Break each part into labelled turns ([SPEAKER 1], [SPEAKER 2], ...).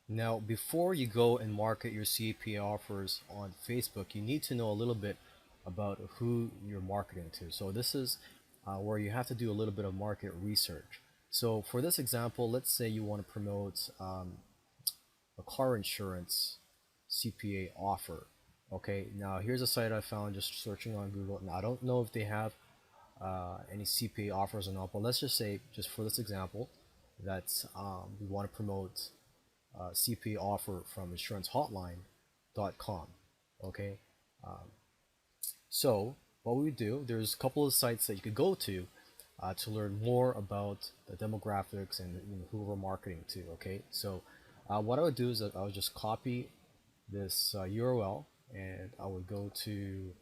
[SPEAKER 1] Now, before you go and market your CPA offers on Facebook, you need to know a little bit about who you're marketing to. So this is where you have to do a little bit of market research. So for this example, let's say you want to promote a car insurance CPA offer. Okay, now here's a site I found just searching on Google. Now I don't know if they have any CPA offers or not, but let's just say, just for this example, that we want to promote CPA offer from insurancehotline.com. Okay, so what we do, there's a couple of sites that you could go to learn more about the demographics and who we're marketing to. Okay, so what I would do is that I would just copy this URL and I would go to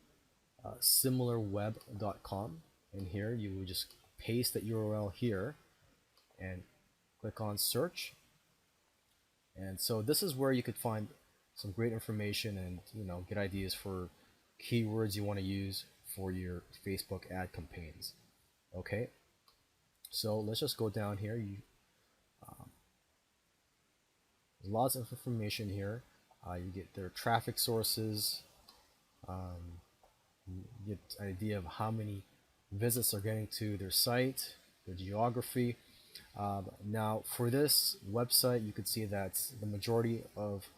[SPEAKER 1] similarweb.com, and here you would just paste that URL here and click on search. And so this is where you could find some great information and get ideas for keywords you want to use for your Facebook ad campaigns. Okay, so let's just go down here. There's lots of information here. You get their traffic sources, you get an idea of how many visits are getting to their site, their geography. Now, for this website, you could see that the majority of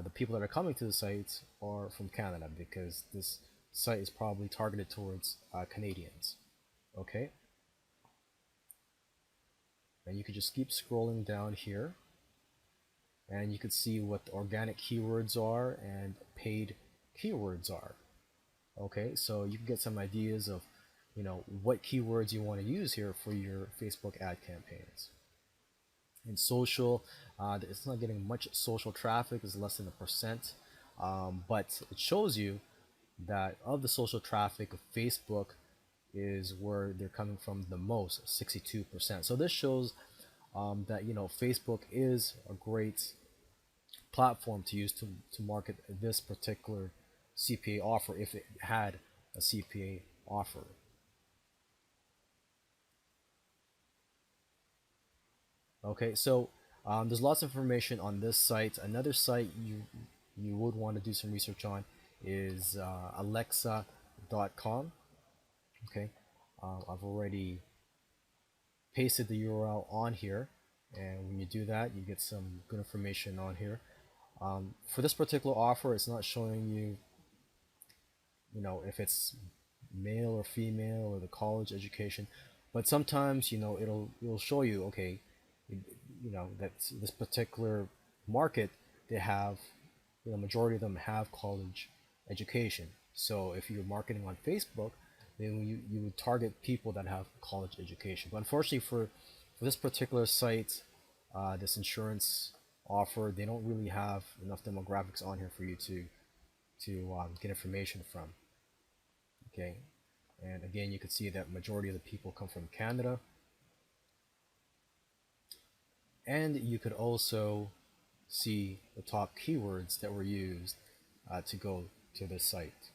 [SPEAKER 1] the people that are coming to the site are from Canada, because this site is probably targeted towards Canadians. Okay, and you could just keep scrolling down here, and you could see what the organic keywords are and paid keywords are. Okay, so you can get some ideas of what keywords you want to use here for your Facebook ad campaigns. In social, it's not getting much social traffic, it's less than 1%, but it shows you that of the social traffic of Facebook is where they're coming from the most, 62%. So this shows that Facebook is a great platform to use to market this particular CPA offer, if it had a CPA offer. Okay, so there's lots of information on this site. Another site you would want to do some research on is alexa.com. Okay, I've already pasted the URL on here, and when you do that, you get some good information on here. For this particular offer, it's not showing you, if it's male or female or the college education, but sometimes it'll show you, okay, that this particular market, they have, majority of them have college education. So if you're marketing on Facebook, then you would target people that have college education. But unfortunately for this particular site, this insurance offer, they don't really have enough demographics on here for you to get information from. Okay, and again, you can see that majority of the people come from Canada, and you could also see the top keywords that were used to go to this site.